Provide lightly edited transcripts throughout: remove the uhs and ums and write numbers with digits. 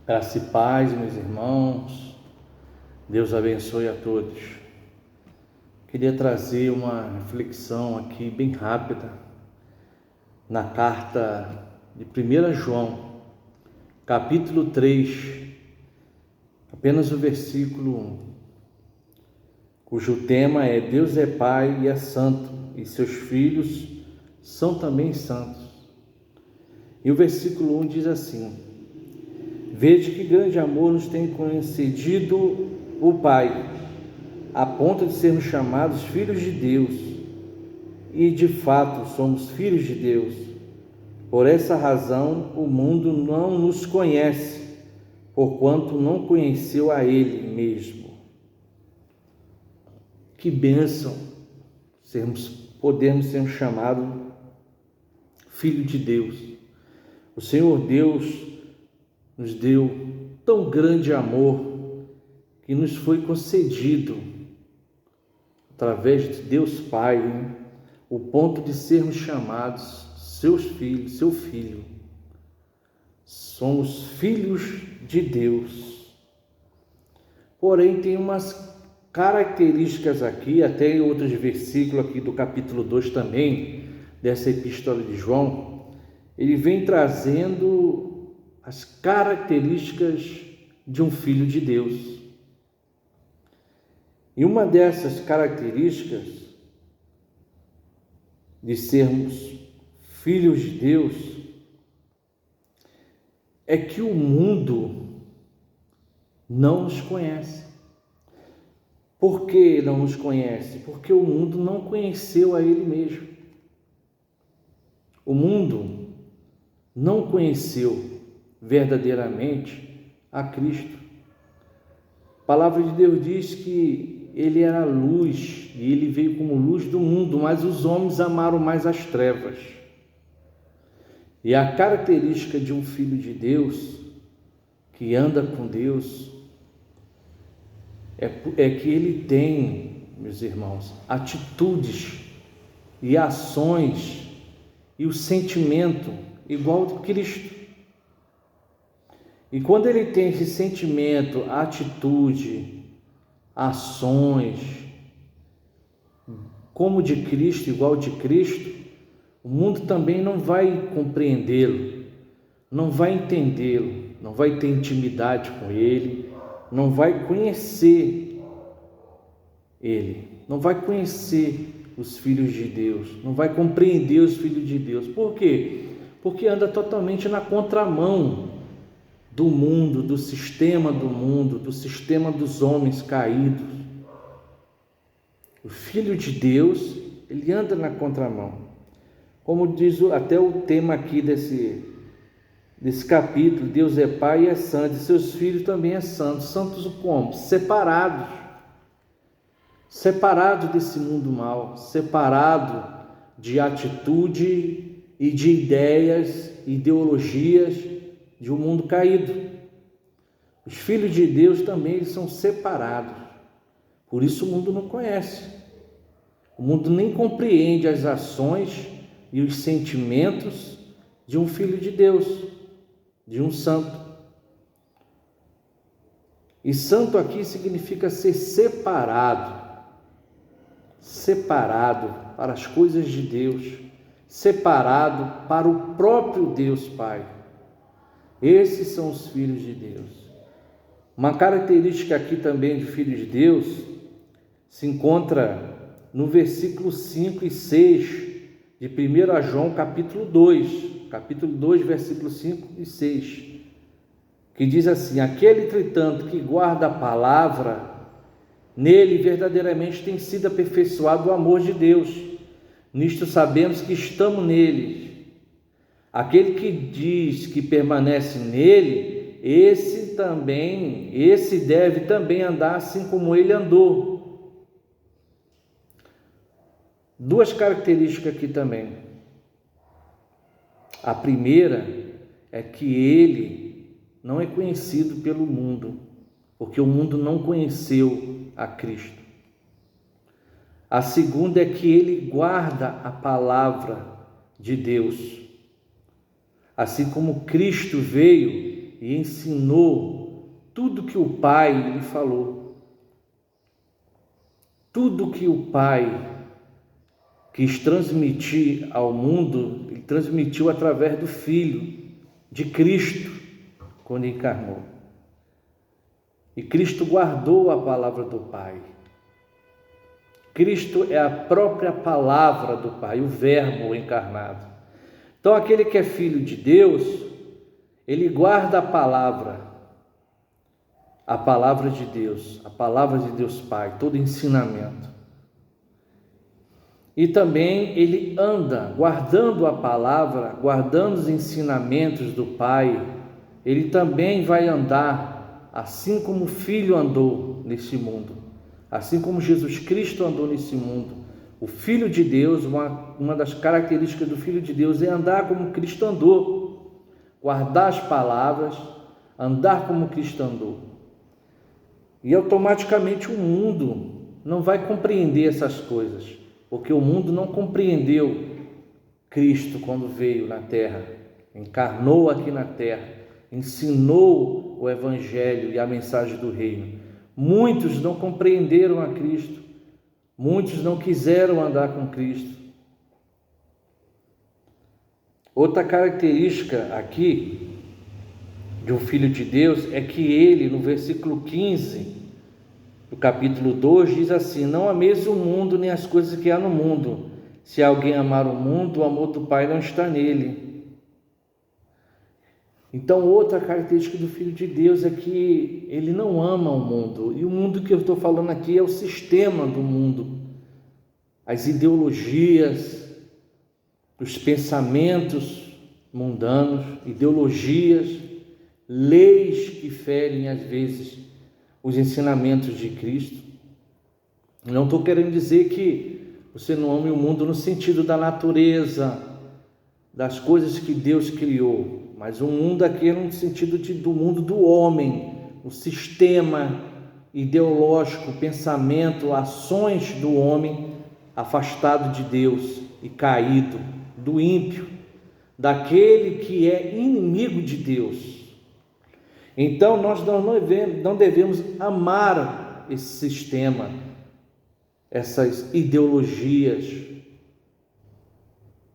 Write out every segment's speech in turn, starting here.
Graça e paz, meus irmãos. Deus abençoe a todos. Queria trazer uma reflexão aqui bem rápida na carta de 1 João, capítulo 3, apenas o versículo 1, cujo tema é: Deus é Pai e é santo, e seus filhos são também santos. E o versículo 1 diz assim: Vede que grande amor nos tem concedido o Pai, a ponto de sermos chamados filhos de Deus, e de fato somos filhos de Deus. Por essa razão o mundo não nos conhece, porquanto não conheceu a Ele mesmo. Que bênção podermos ser chamados filho de Deus. O Senhor Deus nos deu tão grande amor que nos foi concedido através de Deus Pai, o ponto de sermos chamados seus filhos, seu filho. Somos filhos de Deus. Porém, tem umas características aqui, até em outros versículos aqui do capítulo 2 também, dessa epístola de João, ele vem trazendo as características de um filho de Deus. E uma dessas características de sermos filhos de Deus é que o mundo não nos conhece. Por que não nos conhece? Porque o mundo não conheceu a Ele mesmo. O mundo não conheceu verdadeiramente a Cristo. A palavra de Deus diz que Ele era a luz e Ele veio como luz do mundo, mas os homens amaram mais as trevas. E a característica de um filho de Deus que anda com Deus é que ele tem, meus irmãos, atitudes e ações e o sentimento igual de Cristo. E quando ele tem esse sentimento, atitude, ações, como de Cristo, igual de Cristo, o mundo também não vai compreendê-lo, não vai entendê-lo, não vai ter intimidade com ele, não vai conhecer ele, não vai conhecer os filhos de Deus, não vai compreender os filhos de Deus. Por quê? Porque anda totalmente na contramão do mundo, do sistema dos homens caídos. O Filho de Deus, ele anda na contramão. Como diz até o tema aqui desse capítulo: Deus é Pai e é santo, e seus filhos também é santos. Santos como? Separados desse mundo mal, separado de atitude e de ideias, ideologias de um mundo caído. Os filhos de Deus também eles são separados. Por isso o mundo não conhece. O mundo nem compreende as ações e os sentimentos de um filho de Deus, de um santo. E santo aqui significa ser separado para as coisas de Deus, separado para o próprio Deus Pai. Esses são os filhos de Deus. Uma característica aqui também de filhos de Deus se encontra no versículo 5 e 6 de 1 João capítulo 2, versículos 5 e 6, que diz assim: Aquele, entretanto, que guarda a palavra, nele verdadeiramente tem sido aperfeiçoado o amor de Deus. Nisto sabemos que estamos nele. Aquele que diz que permanece nele, esse deve também andar assim como ele andou. Duas características aqui também. A primeira é que ele não é conhecido pelo mundo, porque o mundo não conheceu a Cristo. A segunda é que ele guarda a palavra de Deus. Assim como Cristo veio e ensinou tudo que o Pai lhe falou. Tudo que o Pai quis transmitir ao mundo, ele transmitiu através do Filho, de Cristo, quando encarnou. E Cristo guardou a palavra do Pai. Cristo é a própria palavra do Pai, o Verbo encarnado. Então, aquele que é filho de Deus, ele guarda a palavra de Deus, a palavra de Deus Pai, todo ensinamento. E também ele anda guardando a palavra, guardando os ensinamentos do Pai. Ele também vai andar assim como o Filho andou nesse mundo, assim como Jesus Cristo andou nesse mundo. O Filho de Deus, uma das características do Filho de Deus é andar como Cristo andou, guardar as palavras, andar como Cristo andou. E automaticamente o mundo não vai compreender essas coisas, porque o mundo não compreendeu Cristo quando veio na terra, encarnou aqui na terra, ensinou o Evangelho e a mensagem do reino. Muitos não compreenderam a Cristo, muitos não quiseram andar com Cristo. Outra característica aqui de um filho de Deus é que ele, no versículo 15 do capítulo 2, diz assim: não ameis o mundo nem as coisas que há no mundo. Se alguém amar o mundo, o amor do Pai não está nele. Então, outra característica do Filho de Deus é que ele não ama o mundo. E o mundo que eu estou falando aqui é o sistema do mundo, as ideologias, os pensamentos mundanos, ideologias, leis que ferem às vezes os ensinamentos de Cristo. Não estou querendo dizer que você não ame o mundo no sentido da natureza, das coisas que Deus criou, mas o mundo aqui é no sentido do mundo do homem, o sistema ideológico, pensamento, ações do homem afastado de Deus e caído, do ímpio, daquele que é inimigo de Deus. Então, nós não devemos amar esse sistema, essas ideologias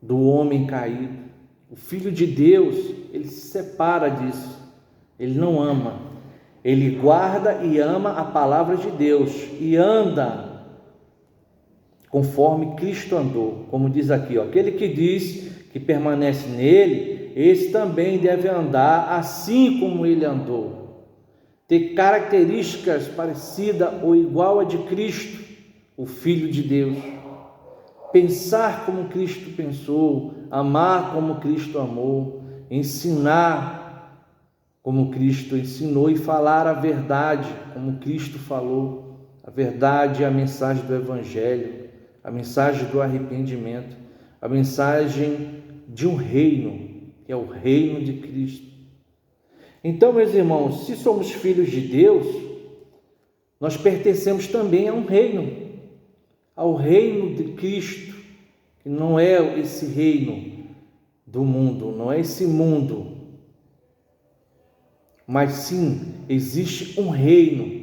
do homem caído. O Filho de Deus, ele se separa disso, ele não ama, ele guarda e ama a palavra de Deus e anda conforme Cristo andou, como diz aqui, aquele que diz que permanece nele, esse também deve andar assim como ele andou, ter características parecidas ou igual a de Cristo, o Filho de Deus, pensar como Cristo pensou, amar como Cristo amou, ensinar como Cristo ensinou e falar a verdade como Cristo falou. A verdade é a mensagem do Evangelho, a mensagem do arrependimento, a mensagem de um reino, que é o reino de Cristo. Então, meus irmãos, se somos filhos de Deus, nós pertencemos também a um reino, ao reino de Cristo, que não é esse reino do mundo, não é esse mundo, mas sim existe um reino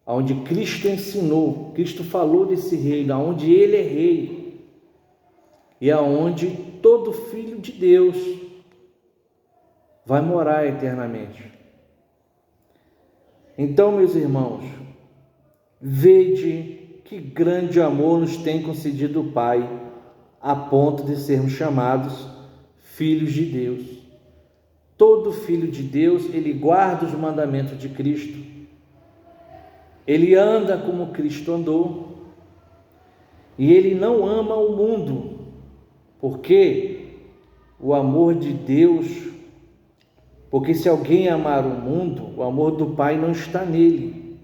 onde Cristo ensinou, Cristo falou desse reino, onde Ele é rei e aonde todo filho de Deus vai morar eternamente. Então, meus irmãos, vede que grande amor nos tem concedido o Pai, a ponto de sermos chamados filhos de Deus. Todo filho de Deus, ele guarda os mandamentos de Cristo, ele anda como Cristo andou, e ele não ama o mundo, porque o amor de Deus, porque se alguém amar o mundo, o amor do Pai não está nele.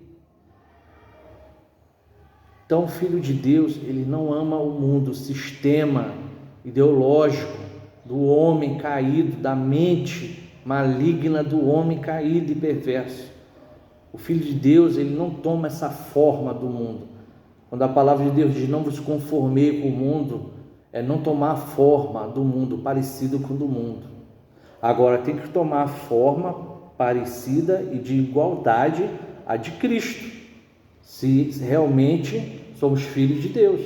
Então, o Filho de Deus, ele não ama o mundo, o sistema ideológico do homem caído, da mente maligna do homem caído e perverso. O Filho de Deus, ele não toma essa forma do mundo. Quando a palavra de Deus diz: não vos conformei com o mundo, é não tomar a forma do mundo, parecido com o do mundo. Agora tem que tomar a forma parecida e de igualdade à de Cristo, se realmente somos filhos de Deus.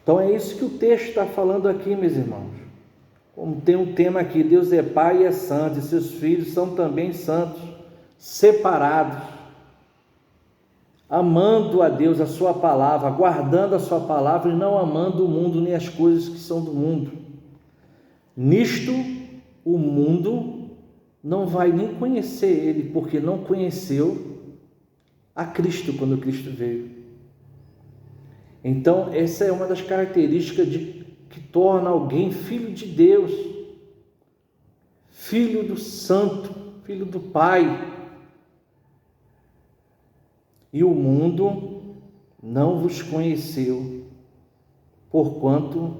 Então é isso que o texto está falando aqui, meus irmãos. Como tem um tema aqui, Deus é Pai e é santo, e seus filhos são também santos, separados, amando a Deus, a sua palavra, guardando a sua palavra e não amando o mundo nem as coisas que são do mundo. Nisto, o mundo não vai nem conhecer ele, porque não conheceu a Cristo quando Cristo veio. Então, essa é uma das características que torna alguém filho de Deus, filho do Santo, filho do Pai. E o mundo não vos conheceu, porquanto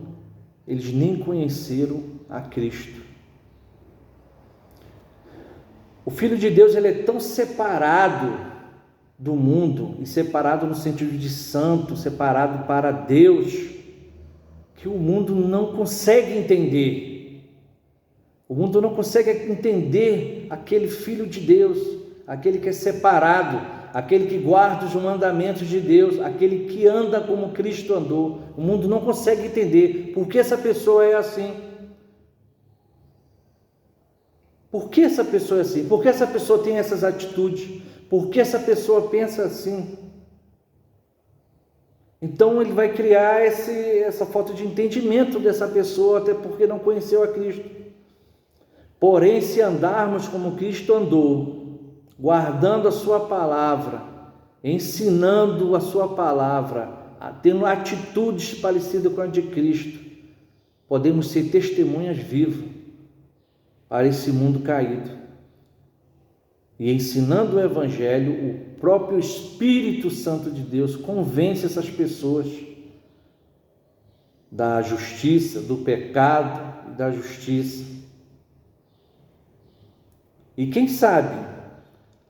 eles nem conheceram a Cristo. O Filho de Deus, ele é tão separado do mundo, e separado no sentido de santo, separado para Deus, que o mundo não consegue entender. O mundo não consegue entender aquele Filho de Deus, aquele que é separado, aquele que guarda os mandamentos de Deus, aquele que anda como Cristo andou. O mundo não consegue entender por que essa pessoa é assim. Por que essa pessoa é assim? Por que essa pessoa tem essas atitudes? Por que essa pessoa pensa assim? Então ele vai criar essa falta de entendimento dessa pessoa, até porque não conheceu a Cristo. Porém, se andarmos como Cristo andou, guardando a sua palavra, ensinando a sua palavra, tendo atitudes parecidas com a de Cristo, podemos ser testemunhas vivas para esse mundo caído. E ensinando o Evangelho, o próprio Espírito Santo de Deus convence essas pessoas da justiça, do pecado e da justiça. E quem sabe,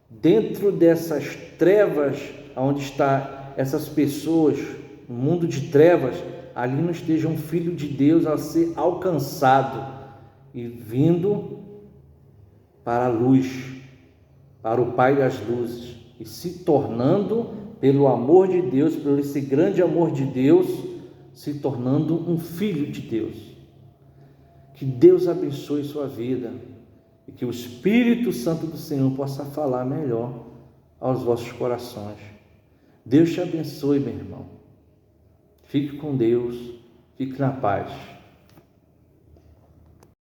dentro dessas trevas, onde estão essas pessoas, no mundo de trevas, ali não esteja um Filho de Deus a ser alcançado e vindo para a luz, para o Pai das luzes, e se tornando, pelo amor de Deus, por esse grande amor de Deus, se tornando um filho de Deus. Que Deus abençoe sua vida e que o Espírito Santo do Senhor possa falar melhor aos vossos corações. Deus te abençoe, meu irmão. Fique com Deus, fique na paz.